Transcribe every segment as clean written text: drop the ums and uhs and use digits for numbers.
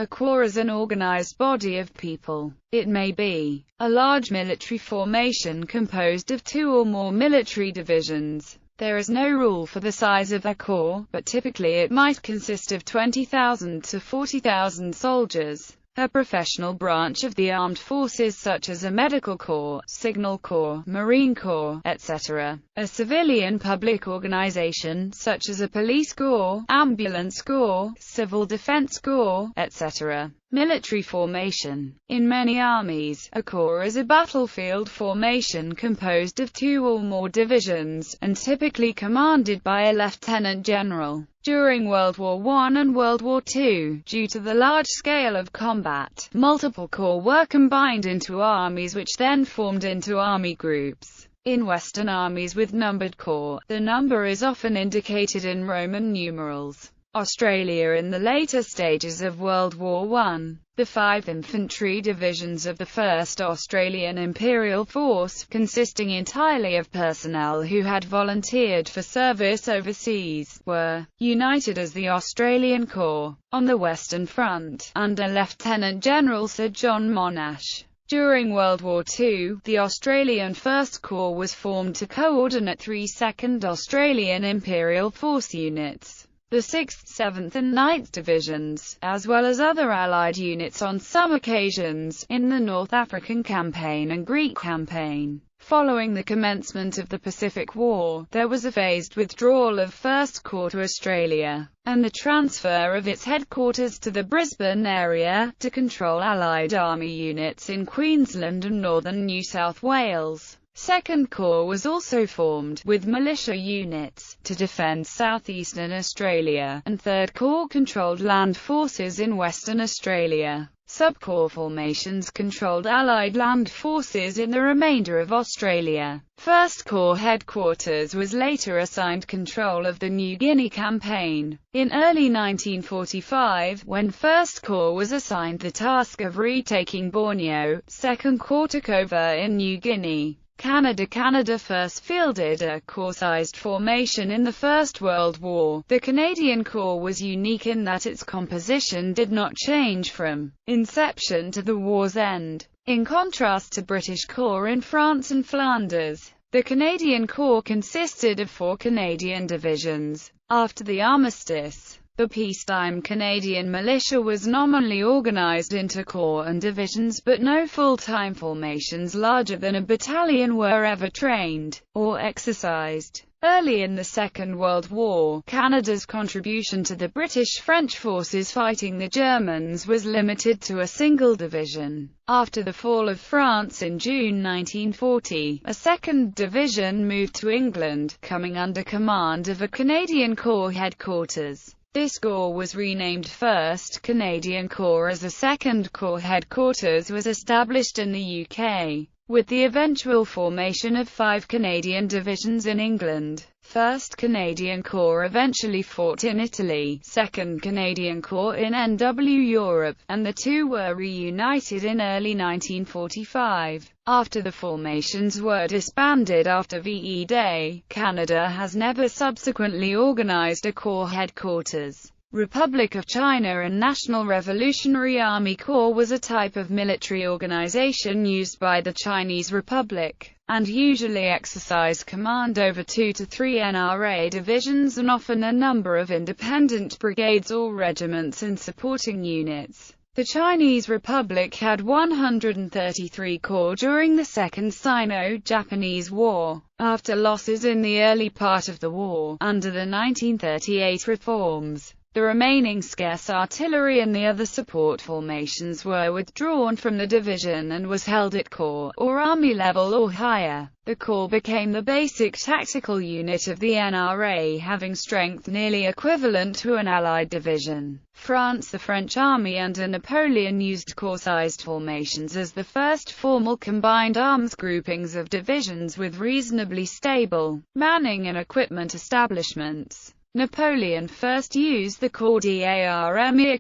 A corps is an organized body of people. It may be a large military formation composed of two or more military divisions. There is no rule for the size of a corps, but typically it might consist of 20,000 to 40,000 soldiers. A professional branch of the armed forces such as a medical corps, signal corps, marine corps, etc. A civilian public organization such as a police corps, ambulance corps, civil defense corps, etc. Military formation. In many armies, a corps is a battlefield formation composed of two or more divisions, and typically commanded by a lieutenant general. During World War I and World War II, due to the large scale of combat, multiple corps were combined into armies which then formed into army groups. In Western armies with numbered corps, the number is often indicated in Roman numerals. Australia. In the later stages of World War I, the 5 infantry divisions of the 1st Australian Imperial Force, consisting entirely of personnel who had volunteered for service overseas, were united as the Australian Corps. On the Western Front, under Lieutenant General Sir John Monash. During World War II, the Australian First Corps was formed to coordinate 3 2nd Australian Imperial Force units, the 6th, 7th and 9th Divisions, as well as other Allied units on some occasions, in the North African Campaign and Greek Campaign. Following the commencement of the Pacific War, there was a phased withdrawal of First Corps to Australia, and the transfer of its headquarters to the Brisbane area, to control Allied Army units in Queensland and northern New South Wales. Second Corps was also formed, with militia units, to defend southeastern Australia, and Third Corps controlled land forces in Western Australia. Subcorps formations controlled Allied land forces in the remainder of Australia. First Corps headquarters was later assigned control of the New Guinea campaign. In early 1945, when First Corps was assigned the task of retaking Borneo, Second Corps took over in New Guinea. Canada first fielded a corps-sized formation in the First World War. The Canadian Corps was unique in that its composition did not change from inception to the war's end. In contrast to British Corps in France and Flanders, the Canadian Corps consisted of 4 Canadian divisions. After the armistice, the peacetime Canadian militia was nominally organized into corps and divisions, but no full-time formations larger than a battalion were ever trained or exercised. Early in the Second World War, Canada's contribution to the British-French forces fighting the Germans was limited to a single division. After the fall of France in June 1940, a second division moved to England, coming under command of a Canadian Corps headquarters. This corps was renamed 1st Canadian Corps as a 2nd Corps headquarters was established in the UK, with the eventual formation of 5 Canadian divisions in England. 1st Canadian Corps eventually fought in Italy, 2nd Canadian Corps in NW Europe, and the two were reunited in early 1945. After the formations were disbanded after VE Day, Canada has never subsequently organized a corps headquarters. Republic of China and National Revolutionary Army Corps was a type of military organization used by the Chinese Republic, and usually exercised command over 2 to 3 NRA divisions and often a number of independent brigades or regiments and supporting units. The Chinese Republic had 133 corps during the Second Sino-Japanese War. After losses in the early part of the war, under the 1938 reforms, the remaining scarce artillery and the other support formations were withdrawn from the division and was held at corps, or army level or higher. The corps became the basic tactical unit of the NRA, having strength nearly equivalent to an Allied division. France. The French army under Napoleon used corps-sized formations as the first formal combined arms groupings of divisions with reasonably stable manning and equipment establishments. Napoleon first used the corps d'armée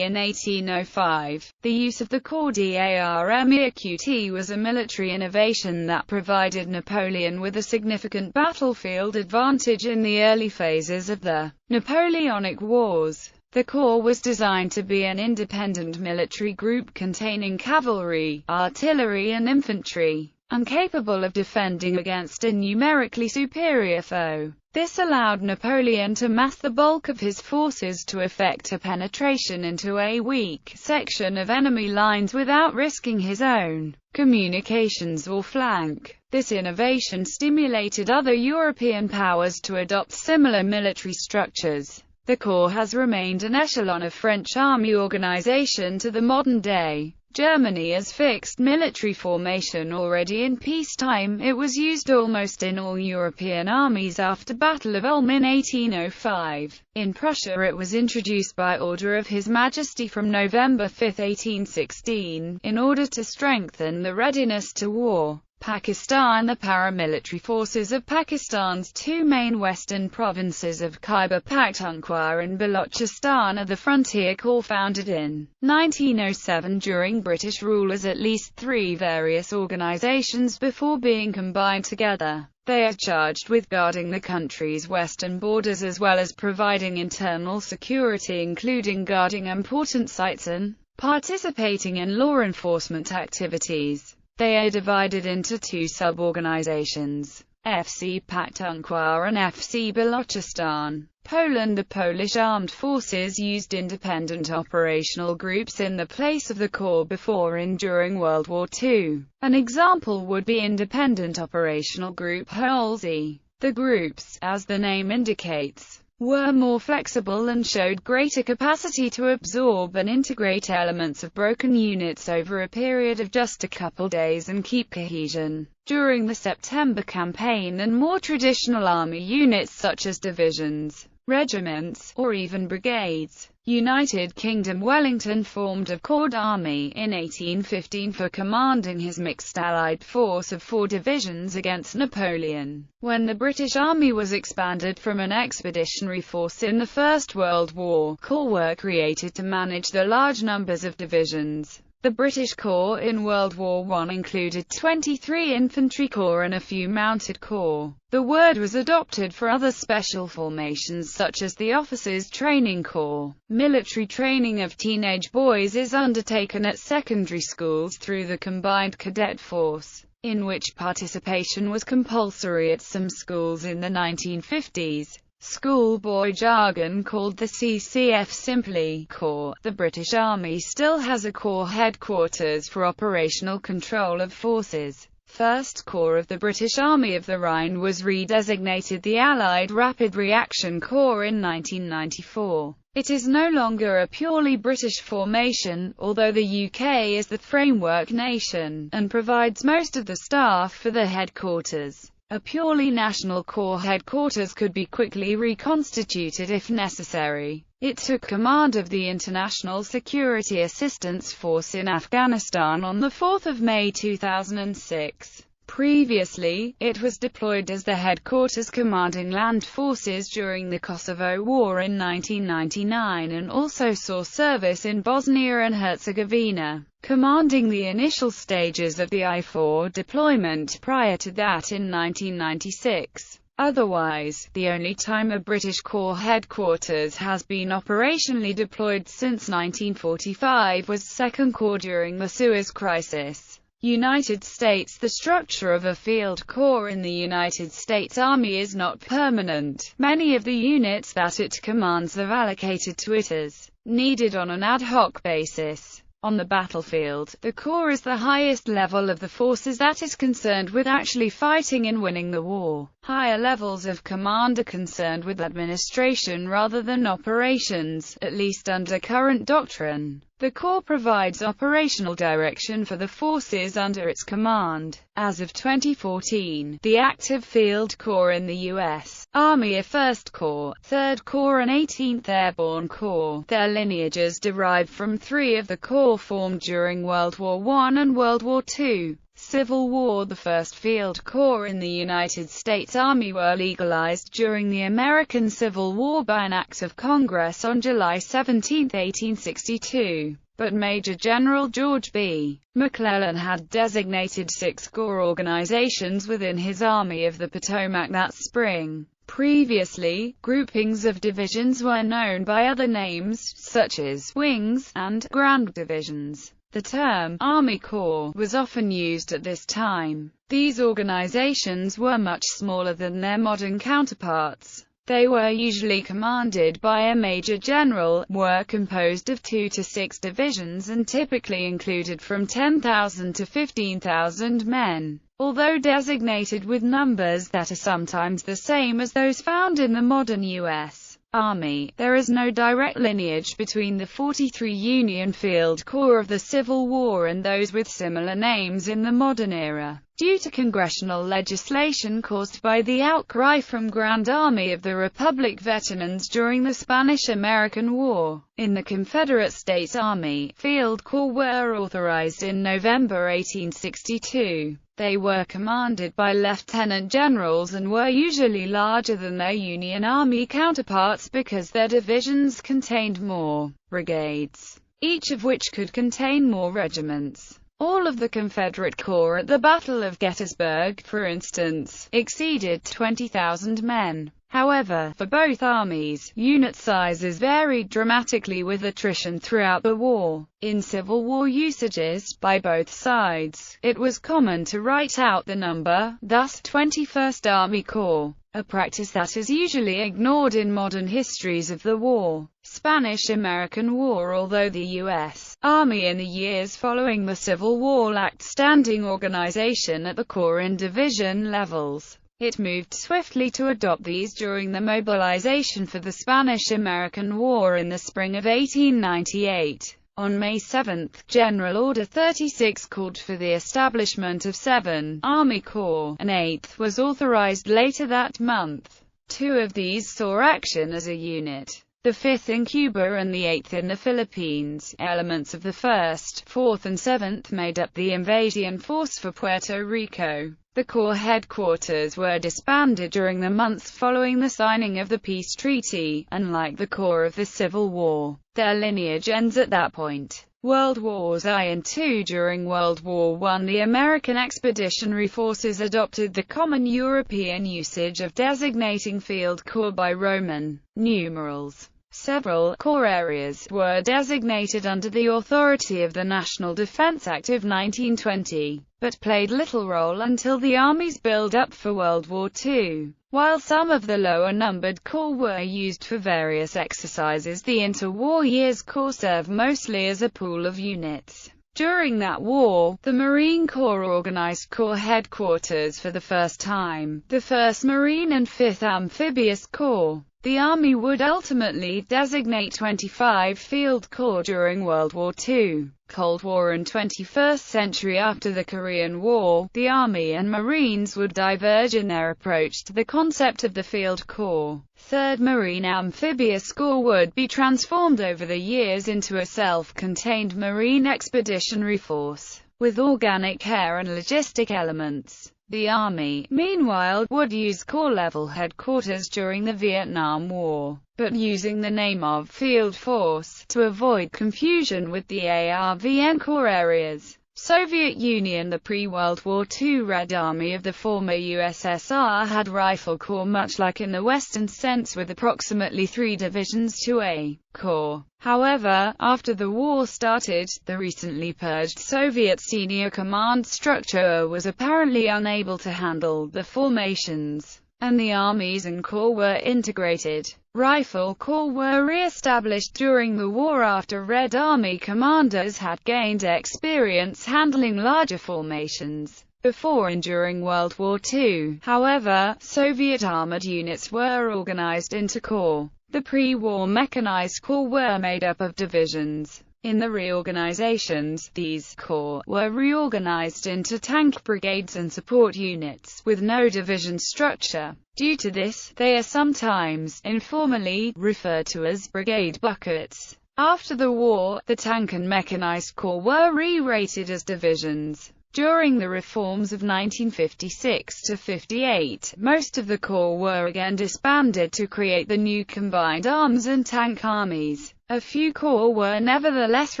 in 1805. The use of the corps d'armée was a military innovation that provided Napoleon with a significant battlefield advantage in the early phases of the Napoleonic Wars. The Corps was designed to be an independent military group containing cavalry, artillery and infantry, and capable of defending against a numerically superior foe. This allowed Napoleon to mass the bulk of his forces to effect a penetration into a weak section of enemy lines without risking his own communications or flank. This innovation stimulated other European powers to adopt similar military structures. The Corps has remained an echelon of French army organization to the modern day. Germany as fixed military formation already in peacetime, it was used almost in all European armies after Battle of Ulm in 1805. In Prussia it was introduced by order of His Majesty from November 5, 1816, in order to strengthen the readiness to war. Pakistan. The paramilitary forces of Pakistan's two main western provinces of Khyber Pakhtunkhwa and Balochistan are the Frontier Corps, founded in 1907 during British rule as at least three various organizations before being combined together. They are charged with guarding the country's western borders as well as providing internal security, including guarding important sites and participating in law enforcement activities. They are divided into two sub-organizations, FC Pakhtunkhwa and FC Balochistan. Poland. The Polish armed forces used independent operational groups in the place of the Corps before and during World War II. An example would be Independent Operational Group Halsey. The groups, as the name indicates, were more flexible and showed greater capacity to absorb and integrate elements of broken units over a period of just a couple days and keep cohesion. During the September campaign, and more traditional army units such as divisions, regiments, or even brigades. United Kingdom. Wellington formed a Corps Army in 1815 for commanding his mixed allied force of 4 divisions against Napoleon. When the British Army was expanded from an expeditionary force in the First World War, corps were created to manage the large numbers of divisions. The British Corps in World War I included 23 infantry corps and a few mounted corps. The word was adopted for other special formations such as the Officers' Training Corps. Military training of teenage boys is undertaken at secondary schools through the Combined Cadet Force, in which participation was compulsory at some schools in the 1950s. Schoolboy jargon called the CCF simply Corps. The British Army still has a Corps headquarters for operational control of forces. First Corps of the British Army of the Rhine was redesignated the Allied Rapid Reaction Corps in 1994. It is no longer a purely British formation, although the UK is the framework nation, and provides most of the staff for the headquarters. A purely national corps headquarters could be quickly reconstituted if necessary. It took command of the International Security Assistance Force in Afghanistan on 4 May 2006. Previously, it was deployed as the headquarters commanding land forces during the Kosovo War in 1999 and also saw service in Bosnia and Herzegovina, commanding the initial stages of the I-4 deployment prior to that in 1996. Otherwise, the only time a British Corps headquarters has been operationally deployed since 1945 was Second Corps during the Suez Crisis. United States. The structure of a field corps in the United States Army is not permanent. Many of the units that it commands are allocated to it as needed on an ad hoc basis. On the battlefield, the Corps is the highest level of the forces that is concerned with actually fighting and winning the war. Higher levels of command are concerned with administration rather than operations, at least under current doctrine. The Corps provides operational direction for the forces under its command. As of 2014, the active field corps in the U.S. Army are 1st Corps, 3rd Corps and 18th Airborne Corps. Their lineages derive from 3 of the corps formed during World War I and World War II. Civil War. The 1st Field Corps in the United States Army were legalized during the American Civil War by an act of Congress on July 17, 1862. But Major General George B. McClellan had designated 6 corps organizations within his Army of the Potomac that spring. Previously, groupings of divisions were known by other names, such as wings and grand divisions. The term Army Corps was often used at this time. These organizations were much smaller than their modern counterparts. They were usually commanded by a major general, were composed of 2 to 6 divisions and typically included from 10,000 to 15,000 men. Although designated with numbers that are sometimes the same as those found in the modern U.S. Army, there is no direct lineage between the 43 Union Field Corps of the Civil War and those with similar names in the modern era. Due to congressional legislation caused by the outcry from Grand Army of the Republic veterans during the Spanish-American War, in the Confederate States Army, Field Corps were authorized in November 1862. They were commanded by lieutenant generals and were usually larger than their Union Army counterparts because their divisions contained more brigades, each of which could contain more regiments. All of the Confederate Corps at the Battle of Gettysburg, for instance, exceeded 20,000 men. However, for both armies, unit sizes varied dramatically with attrition throughout the war. In Civil War usages, by both sides, it was common to write out the number, thus 21st Army Corps, a practice that is usually ignored in modern histories of the war. Spanish-American War. Although the U.S. Army in the years following the Civil War lacked standing organization at the corps and division levels, it moved swiftly to adopt these during the mobilization for the Spanish-American War in the spring of 1898. On May 7, General Order 36 called for the establishment of 7 Army Corps. An 8th was authorized later that month. 2 of these saw action as a unit. The 5th in Cuba and the 8th in the Philippines. Elements of the 1st, 4th and 7th made up the invasion force for Puerto Rico. The Corps headquarters were disbanded during the months following the signing of the peace treaty. Unlike the Corps of the Civil War, their lineage ends at that point. World Wars I and II. During World War I, the American Expeditionary Forces adopted the common European usage of designating Field Corps by Roman numerals. Several corps areas were designated under the authority of the National Defense Act of 1920, but played little role until the Army's build-up for World War II. While some of the lower-numbered corps were used for various exercises, the interwar years Corps served mostly as a pool of units. During that war, the Marine Corps organized Corps headquarters for the first time, the 1st Marine and 5th Amphibious Corps. The Army would ultimately designate 25 Field Corps during World War II. Cold War and 21st century. After the Korean War, the Army and Marines would diverge in their approach to the concept of the Field Corps. 3rd Marine Amphibious Corps would be transformed over the years into a self-contained Marine Expeditionary Force, with organic air and logistic elements. The Army, meanwhile, would use Corps-level headquarters during the Vietnam War, but using the name of Field Force, to avoid confusion with the ARVN Corps areas. Soviet Union. The pre-World War II Red Army of the former USSR had Rifle Corps much like in the Western sense, with approximately 3 divisions to a corps. However, after the war started, the recently purged Soviet senior command structure was apparently unable to handle the formations, and the armies and corps were integrated. Rifle Corps were re-established during the war after Red Army commanders had gained experience handling larger formations. Before and during World War II, however, Soviet armored units were organized into corps. The pre-war mechanized corps were made up of divisions. In the reorganizations, these corps were reorganized into tank brigades and support units, with no division structure. Due to this, they are sometimes, informally, referred to as brigade buckets. After the war, the tank and mechanized corps were re-rated as divisions. During the reforms of 1956 to 58, most of the corps were again disbanded to create the new combined arms and tank armies. A few corps were nevertheless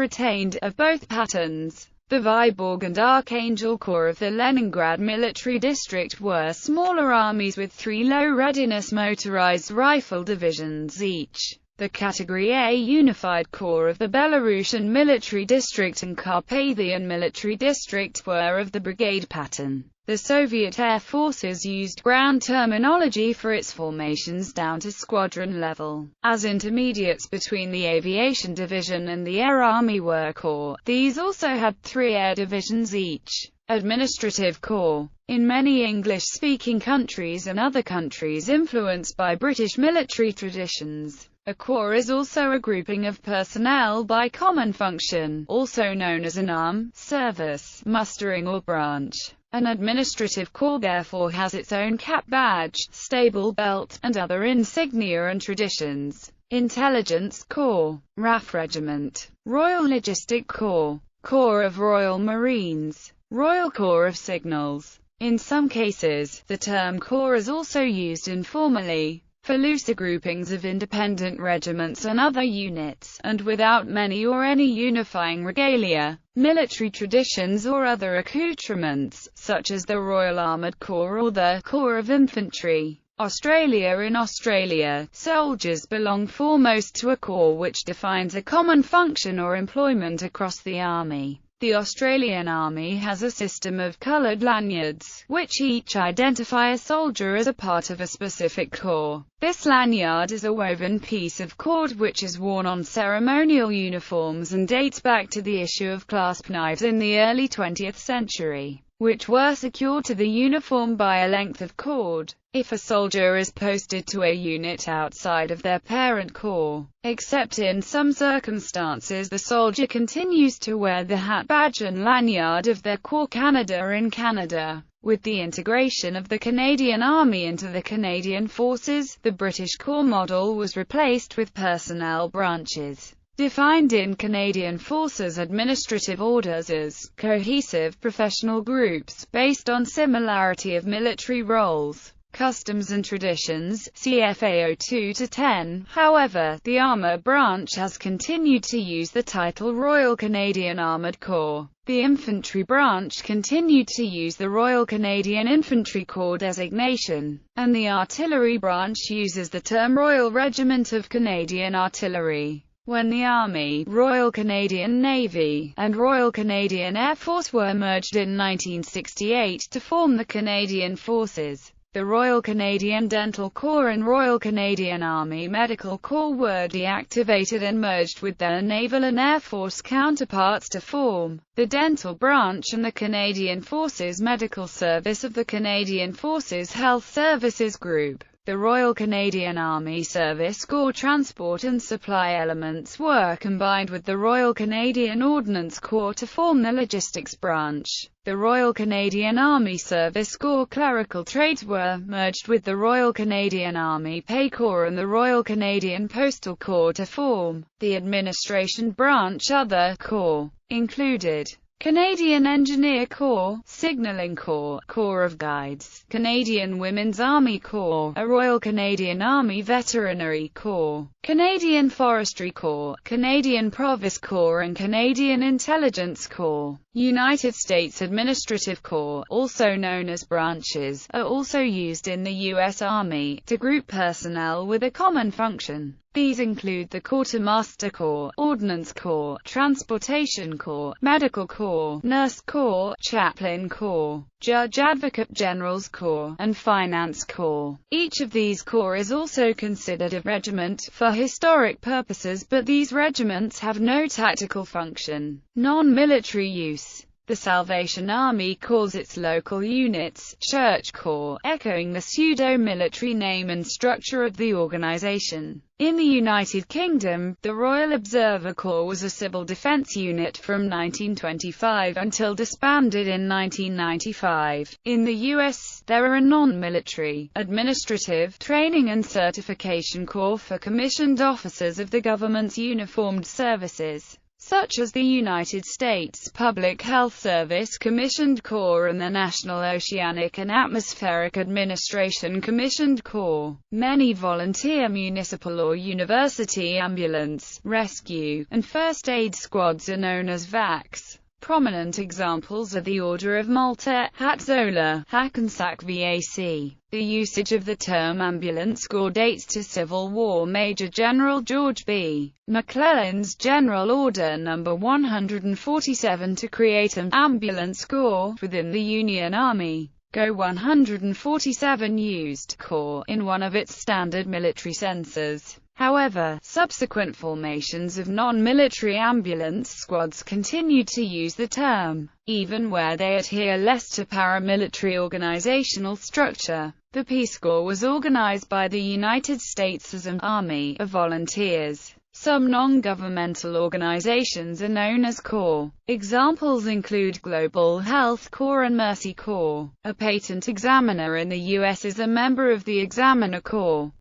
retained, of both patterns. The Vyborg and Archangel Corps of the Leningrad Military District were smaller armies with 3 low-readiness motorized rifle divisions each. The Category A Unified Corps of the Belarusian Military District and Carpathian Military District were of the brigade pattern. The Soviet Air Forces used ground terminology for its formations down to squadron level. As intermediates between the Aviation Division and the Air Army were corps. These also had 3 air divisions each. Administrative Corps. In many English-speaking countries and other countries influenced by British military traditions, a corps is also a grouping of personnel by common function, also known as an arm, service, mustering or branch. An administrative corps therefore has its own cap badge, stable belt, and other insignia and traditions. Intelligence Corps, RAF Regiment, Royal Logistic Corps, Corps of Royal Marines, Royal Corps of Signals. In some cases, the term corps is also used informally, for looser groupings of independent regiments and other units, and without many or any unifying regalia, military traditions or other accoutrements, such as the Royal Armoured Corps or the Corps of Infantry. Australia. In Australia, soldiers belong foremost to a corps which defines a common function or employment across the army. The Australian Army has a system of coloured lanyards, which each identify a soldier as a part of a specific corps. This lanyard is a woven piece of cord which is worn on ceremonial uniforms and dates back to the issue of clasp knives in the early 20th century, which were secured to the uniform by a length of cord. If a soldier is posted to a unit outside of their parent corps, except in some circumstances, the soldier continues to wear the hat badge and lanyard of their corps. Canada. In Canada, with the integration of the Canadian Army into the Canadian Forces, the British Corps model was replaced with personnel branches, defined in Canadian Forces administrative orders as cohesive professional groups, based on similarity of military roles, customs and traditions, CFAO 2-10. However, the Armour branch has continued to use the title Royal Canadian Armoured Corps. The Infantry branch continued to use the Royal Canadian Infantry Corps designation, and the Artillery branch uses the term Royal Regiment of Canadian Artillery. When the Army, Royal Canadian Navy, and Royal Canadian Air Force were merged in 1968 to form the Canadian Forces, the Royal Canadian Dental Corps and Royal Canadian Army Medical Corps were deactivated and merged with their Naval and Air Force counterparts to form the Dental Branch and the Canadian Forces Medical Service of the Canadian Forces Health Services Group. The Royal Canadian Army Service Corps transport and supply elements were combined with the Royal Canadian Ordnance Corps to form the Logistics Branch. The Royal Canadian Army Service Corps clerical trades were merged with the Royal Canadian Army Pay Corps and the Royal Canadian Postal Corps to form the Administration Branch. Other corps included Canadian Engineer Corps, Signalling Corps, Corps of Guides, Canadian Women's Army Corps, a Royal Canadian Army Veterinary Corps, Canadian Forestry Corps, Canadian Province Corps and Canadian Intelligence Corps. United States Administrative Corps, also known as branches, are also used in the U.S. Army, to group personnel with a common function. These include the Quartermaster Corps, Ordnance Corps, Transportation Corps, Medical Corps, Nurse Corps, Chaplain Corps, Judge Advocate General's Corps, and Finance Corps. Each of these corps is also considered a regiment for historic purposes, but these regiments have no tactical function. Non-military use. The Salvation Army calls its local units Church Corps, echoing the pseudo-military name and structure of the organization. In the United Kingdom, the Royal Observer Corps was a civil defense unit from 1925 until disbanded in 1995. In the US, there are a non-military, administrative, training and certification corps for commissioned officers of the government's uniformed services, such as the United States Public Health Service Commissioned Corps and the National Oceanic and Atmospheric Administration Commissioned Corps. Many volunteer municipal or university ambulance, rescue, and first aid squads are known as VACs. Prominent examples are the Order of Malta, Hatzola, Hackensack VAC. The usage of the term ambulance corps dates to Civil War Major General George B. McClellan's General Order No. 147 to create an ambulance corps within the Union Army. Go 147 used corps in one of its standard military senses. However, subsequent formations of non-military ambulance squads continued to use the term, even where they adhere less to paramilitary organizational structure. The Peace Corps was organized by the United States as an army of volunteers. Some non-governmental organizations are known as corps. Examples include Global Health Corps and Mercy Corps. A patent examiner in the U.S. is a member of the Examiner Corps.